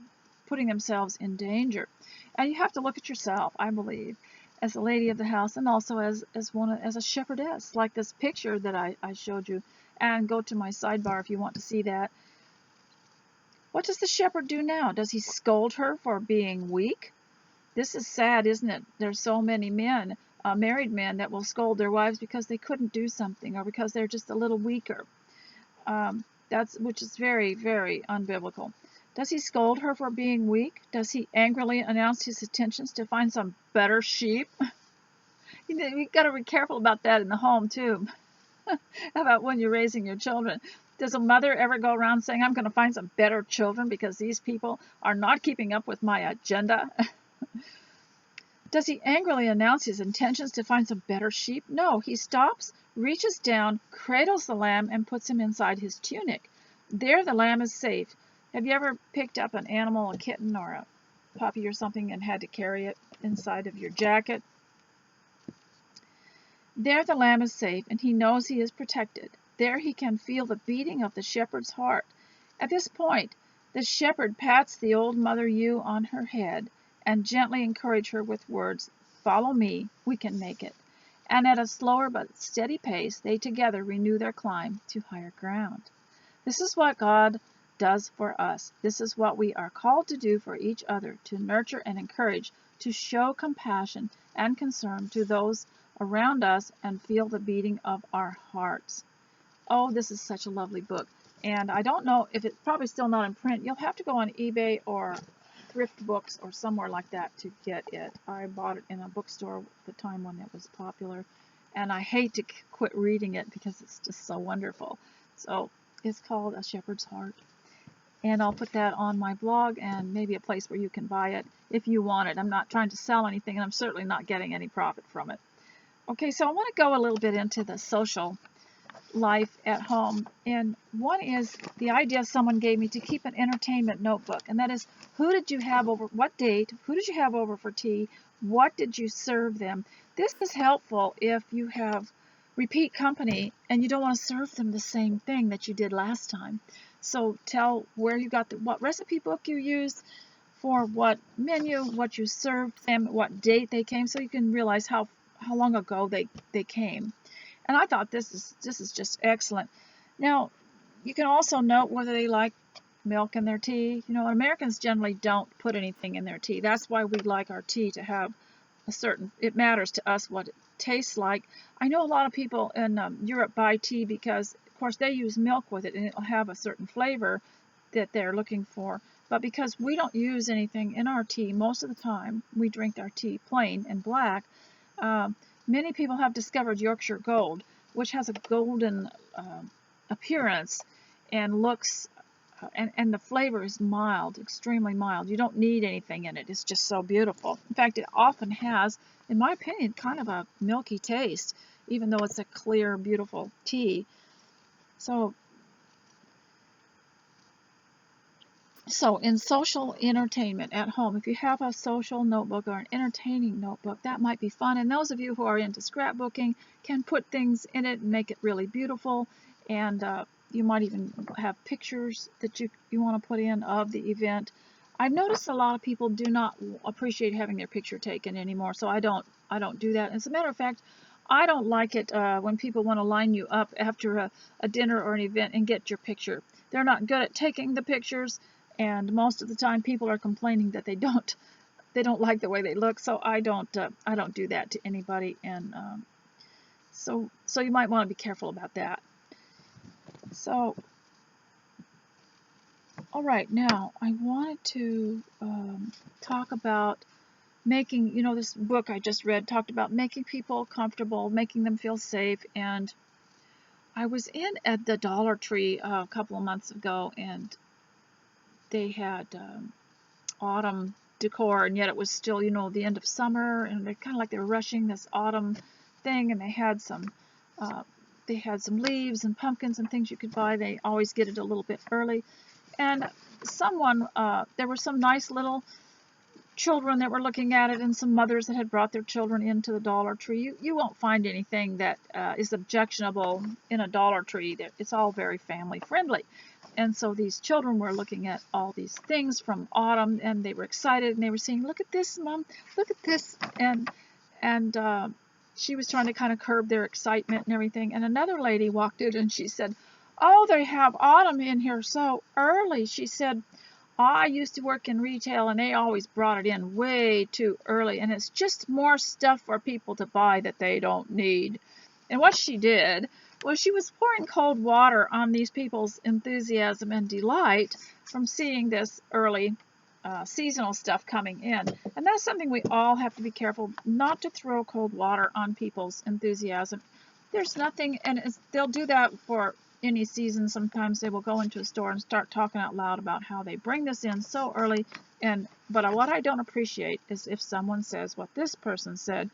putting themselves in danger? And you have to look at yourself, I believe, as a lady of the house, and also as a shepherdess, like this picture that I showed you. And go to my sidebar if you want to see that. What does the shepherd do now? Does he scold her for being weak? This is sad, isn't it? There's so many men, married men, that will scold their wives because they couldn't do something or because they're just a little weaker. Which is very, very unbiblical. Does he scold her for being weak? Does he angrily announce his intentions to find some better sheep? You've got to be careful about that in the home too. How about when you're raising your children? Does a mother ever go around saying, I'm going to find some better children because these people are not keeping up with my agenda? Does he angrily announce his intentions to find some better sheep? No, he stops, reaches down, cradles the lamb, and puts him inside his tunic. There the lamb is safe. Have you ever picked up an animal, a kitten or a puppy or something, and had to carry it inside of your jacket? There the lamb is safe, and he knows he is protected. There he can feel the beating of the shepherd's heart. At this point, the shepherd pats the old mother ewe on her head and gently encourages her with words, "Follow me, we can make it." And at a slower but steady pace, they together renew their climb to higher ground. This is what God does for us. This is what we are called to do for each other, to nurture and encourage, to show compassion and concern to those around us and feel the beating of our hearts. Oh, this is such a lovely book. And I don't know if it's probably still not in print. You'll have to go on eBay or thrift books or somewhere like that to get it. I bought it in a bookstore at the time when it was popular. And I hate to quit reading it because it's just so wonderful. So it's called A Shepherd's Heart. And I'll put that on my blog and maybe a place where you can buy it if you want it. I'm not trying to sell anything, and I'm certainly not getting any profit from it. Okay, so I want to go a little bit into the social life at home, and one is the idea someone gave me to keep an entertainment notebook, and that is, who did you have over, what date, who did you have over for tea, what did you serve them. This is helpful if you have repeat company and you don't want to serve them the same thing that you did last time. So tell where you got what recipe book you used, for what menu, what you served them, what date they came, so you can realize how long ago they came. And I thought this is just excellent. Now, you can also note whether they like milk in their tea. You know, Americans generally don't put anything in their tea. That's why we like our tea to have a certain, it matters to us what it tastes like. I know a lot of people in Europe buy tea because, of course, they use milk with it and it'll have a certain flavor that they're looking for. But because we don't use anything in our tea most of the time, we drink our tea plain and black. Many people have discovered Yorkshire Gold, which has a golden appearance and looks, and the flavor is mild, extremely mild. You don't need anything in it. It's just so beautiful. In fact, it often has, in my opinion, kind of a milky taste, even though it's a clear, beautiful tea. So in social entertainment at home, if you have a social notebook or an entertaining notebook, that might be fun. And those of you who are into scrapbooking can put things in it and make it really beautiful. And you might even have pictures that you want to put in of the event. I've noticed a lot of people do not appreciate having their picture taken anymore, so I don't do that. As a matter of fact, I don't like it when people want to line you up after a dinner or an event and get your picture. They're not good at taking the pictures. And most of the time, people are complaining that they don't like the way they look. So I don't do that to anybody. And so you might want to be careful about that. So, all right, now I wanted to talk about making, you know, this book I just read talked about making people comfortable, making them feel safe. And I was at the Dollar Tree a couple of months ago, and they had autumn decor, and yet it was still, you know, the end of summer, and they're kind of like they were rushing this autumn thing, and they had some leaves and pumpkins and things you could buy. They always get it a little bit early. And there were some nice little children that were looking at it, and some mothers that had brought their children into the Dollar Tree. You won't find anything that is objectionable in a Dollar Tree. It's all very family friendly. And so these children were looking at all these things from autumn, and they were excited, and they were saying, "Look at this, Mom, look at this." And she was trying to kind of curb their excitement and everything. And another lady walked in, and she said, "Oh, they have autumn in here so early." She said, "I used to work in retail, and they always brought it in way too early, and it's just more stuff for people to buy that they don't need." And what she did was she was pouring cold water on these people's enthusiasm and delight from seeing this early seasonal stuff coming in. And that's something we all have to be careful not to throw cold water on people's enthusiasm. There's nothing, and they'll do that for any season. Sometimes they will go into a store and start talking out loud about how they bring this in so early. But what I don't appreciate is if someone says what this person said,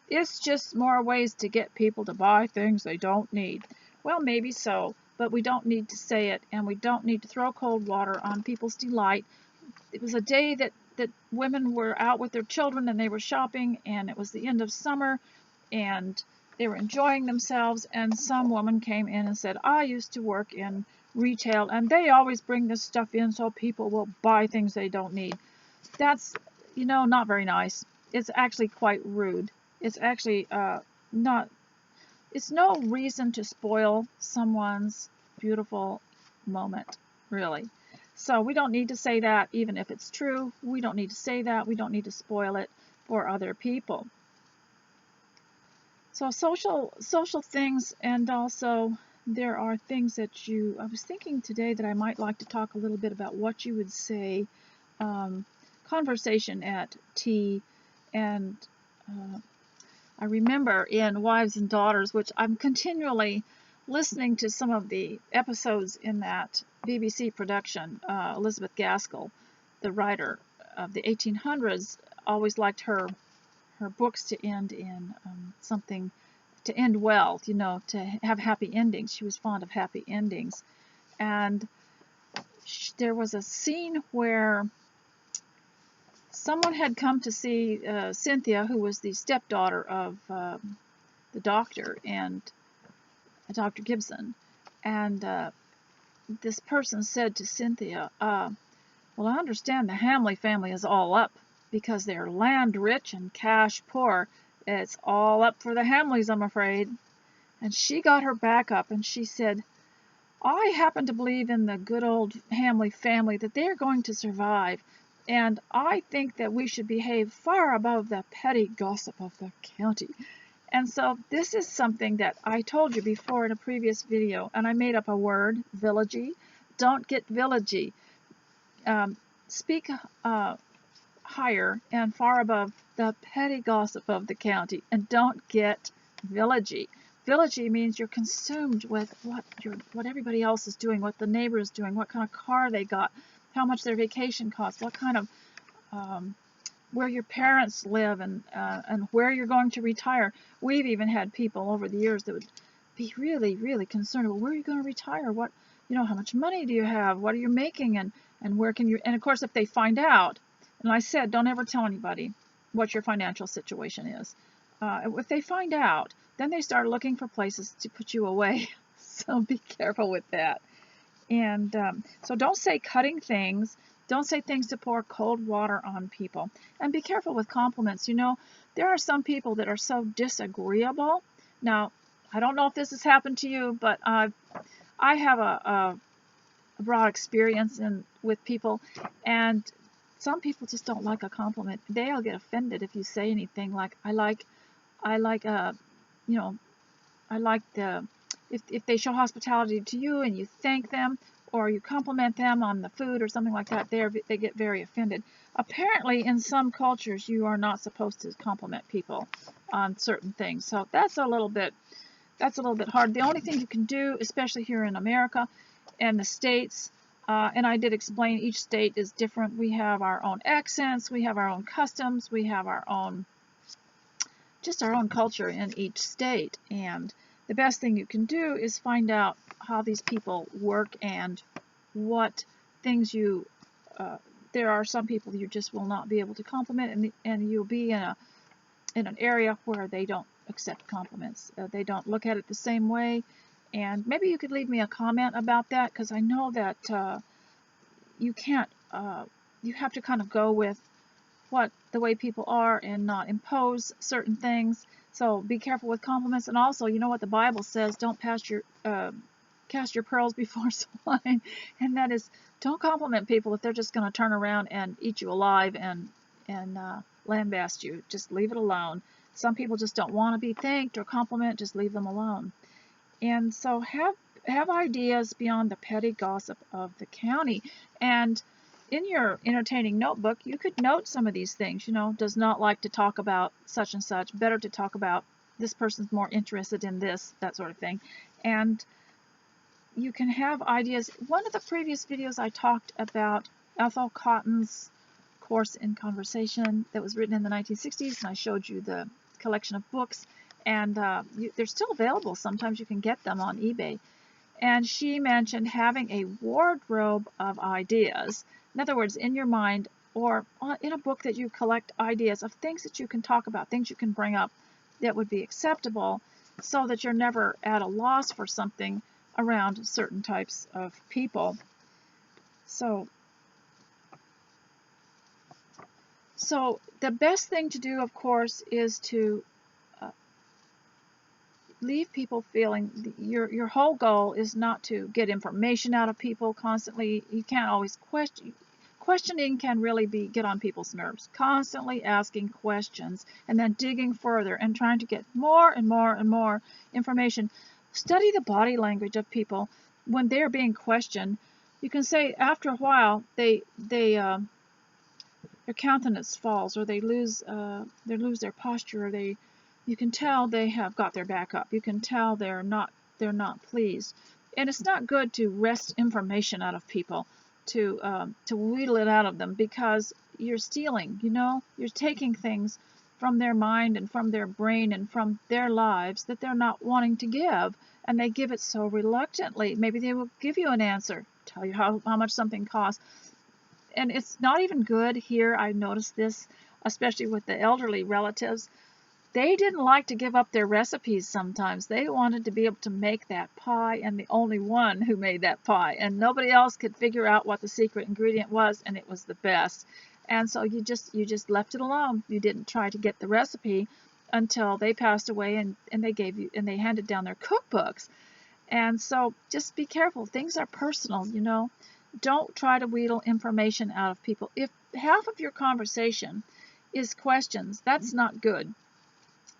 "It's just more ways to get people to buy things they don't need." Well, maybe so, but we don't need to say it, and we don't need to throw cold water on people's delight. It was a day that women were out with their children, and they were shopping, and it was the end of summer, and they were enjoying themselves, and some woman came in and said, "I used to work in retail, and they always bring this stuff in so people will buy things they don't need." That's, you know, not very nice. It's actually quite rude. It's actually it's no reason to spoil someone's beautiful moment, really. So we don't need to say that, even if it's true. We don't need to say that. We don't need to spoil it for other people. So social things, and also there are things that I was thinking today that I might like to talk a little bit about what you would say, conversation at tea, and I remember in Wives and Daughters, which I'm continually listening to some of the episodes in that BBC production. Elizabeth Gaskell, the writer of the 1800s, always liked her books to end in something, to end well, to have happy endings. She was fond of happy endings. And there was a scene where someone had come to see Cynthia, who was the stepdaughter of the doctor, and Dr. Gibson. And this person said to Cynthia, well, I understand the Hamley family is all up because they're land rich and cash poor. It's all up for the Hamleys, I'm afraid. And she got her back up and she said, I happen to believe in the good old Hamley family, that they're going to survive. And I think that we should behave far above the petty gossip of the county. And so this is something that I told you before in a previous video, and I made up a word, villagey. Don't get villagey. Speak higher and far above the petty gossip of the county, and don't get villagey. Villagey means you're consumed with what everybody else is doing, what the neighbor is doing, what kind of car they got, how much their vacation costs, what kind of where your parents live, and where you're going to retire. We've even had people over the years that would be really, really concerned about where are you going to retire, what, how much money do you have, what are you making, and where can you, and of course if they find out, and I said don't ever tell anybody what your financial situation is. If they find out, then they start looking for places to put you away. So be careful with that. And so don't say cutting things. Don't say things to pour cold water on people. And be careful with compliments. There are some people that are so disagreeable. Now, I don't know if this has happened to you, but I have a broad experience with people, and some people just don't like a compliment. They'll get offended if you say anything like, if they show hospitality to you and you thank them, or you compliment them on the food or something like that, they get very offended. Apparently, in some cultures, you are not supposed to compliment people on certain things. So that's a little bit hard. The only thing you can do, especially here in America and the States, and I did explain each state is different. We have our own accents, we have our own customs, we have our own culture in each state, and the best thing you can do is find out how these people work and what things there are some people you just will not be able to compliment, and you'll be in an area where they don't accept compliments. They don't look at it the same way, and maybe you could leave me a comment about that, because I know that you can't, you have to kind of go with the way people are and not impose certain things. So be careful with compliments. And also, you know what the Bible says, don't cast your pearls before swine, and that is, don't compliment people if they're just going to turn around and eat you alive and lambaste you. Just leave it alone. Some people just don't want to be thanked or complimented. Just leave them alone. And so have ideas beyond the petty gossip of the county. And in your entertaining notebook, you could note some of these things. Does not like to talk about such and such. Better to talk about this person's more interested in this, that sort of thing. And you can have ideas. One of the previous videos I talked about Ethel Cotton's course in conversation that was written in the 1960s, and I showed you the collection of books, and they're still available. Sometimes you can get them on eBay. And she mentioned having a wardrobe of ideas. In other words, in your mind or in a book that you collect ideas of things that you can talk about, things you can bring up that would be acceptable, so that you're never at a loss for something around certain types of people. So the best thing to do, of course, is to leave people feeling your whole goal is not to get information out of people constantly. You can't always questioning can really get on people's nerves. Constantly asking questions and then digging further and trying to get more and more and more information. Study the body language of people when they're being questioned. You can say after a while their countenance falls, or they lose their posture, or you can tell they have got their back up. You can tell they're not pleased. And it's not good to wrest information out of people, to wheedle it out of them, because you're stealing, you're taking things from their mind and from their brain and from their lives that they're not wanting to give, and they give it so reluctantly. Maybe they will give you an answer, tell you how much something costs. And it's not even good here. I noticed this, especially with the elderly relatives. They didn't like to give up their recipes sometimes. They wanted to be able to make that pie, and the only one who made that pie. And nobody else could figure out what the secret ingredient was, and it was the best. And so you just left it alone. You didn't try to get the recipe until they passed away, and they handed down their cookbooks. And so just be careful. Things are personal, Don't try to wheedle information out of people. If half of your conversation is questions, that's not good.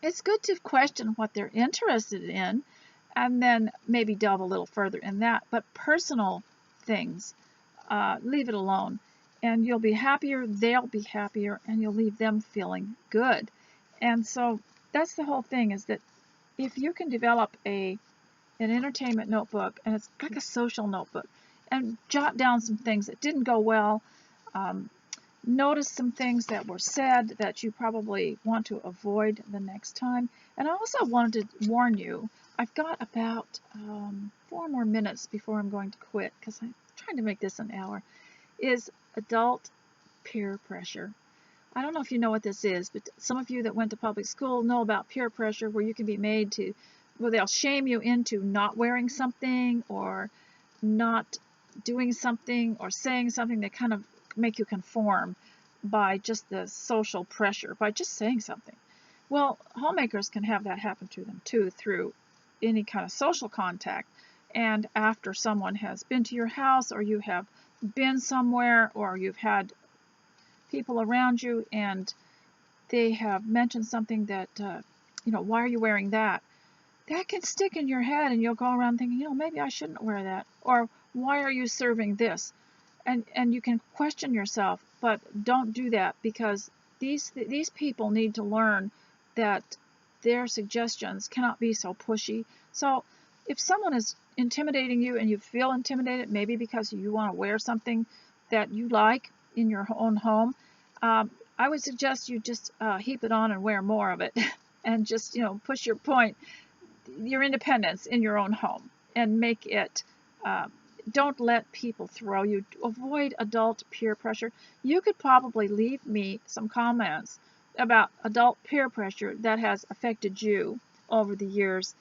It's good to question what they're interested in and then maybe delve a little further in that. But personal things, leave it alone. And you'll be happier, they'll be happier, and you'll leave them feeling good. And so that's the whole thing, is that if you can develop an entertainment notebook, and it's like a social notebook, and jot down some things that didn't go well, notice some things that were said that you probably want to avoid the next time. And I also wanted to warn you, I've got about 4 more minutes before I'm going to quit, because I'm trying to make this an hour, is adult peer pressure. I don't know if you know what this is, but some of you that went to public school know about peer pressure, where you can be made to, where they'll shame you into not wearing something, or not doing something, or saying something that kind of make you conform by just the social pressure, by just saying something. Well, homemakers can have that happen to them too, through any kind of social contact. And after someone has been to your house, or you have been somewhere, or you've had people around you and they have mentioned something that, why are you wearing that? That can stick in your head, and you'll go around thinking, maybe I shouldn't wear that. Or, why are you serving this? And you can question yourself, but don't do that, because these people need to learn that their suggestions cannot be so pushy. So if someone is intimidating you and you feel intimidated, maybe because you want to wear something that you like in your own home, I would suggest you just heap it on and wear more of it, and just push your point, your independence in your own home, and make it. Don't let people throw you. Avoid adult peer pressure. You could probably leave me some comments about adult peer pressure that has affected you over the years,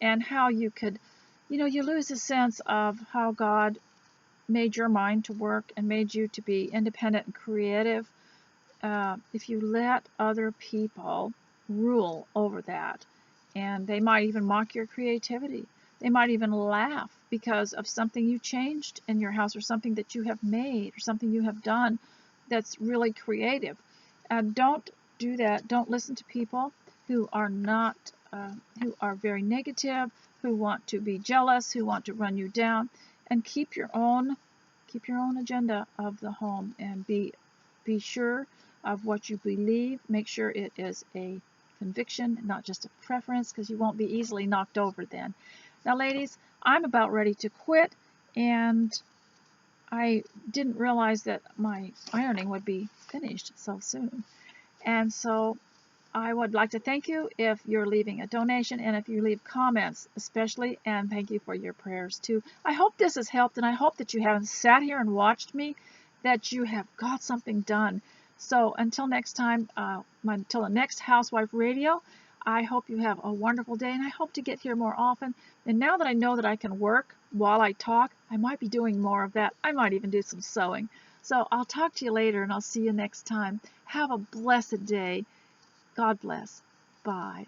and how you could, you lose a sense of how God made your mind to work and made you to be independent and creative. If you let other people rule over that, and they might even mock your creativity. They might even laugh because of something you changed in your house, or something that you have made, or something you have done that's really creative. Don't do that. Don't listen to people who are not, who are very negative, who want to be jealous, who want to run you down. And keep your own agenda of the home, and be sure of what you believe. Make sure it is a conviction, not just a preference, because you won't be easily knocked over then. Now, ladies, I'm about ready to quit, and I didn't realize that my ironing would be finished so soon. And so I would like to thank you if you're leaving a donation, and if you leave comments especially, and thank you for your prayers too. I hope this has helped, and I hope that you haven't sat here and watched me, that you have got something done. So until next time, until the next Housewife Radio, I hope you have a wonderful day, and I hope to get here more often. And now that I know that I can work while I talk, I might be doing more of that. I might even do some sewing. So I'll talk to you later, and I'll see you next time. Have a blessed day. God bless. Bye.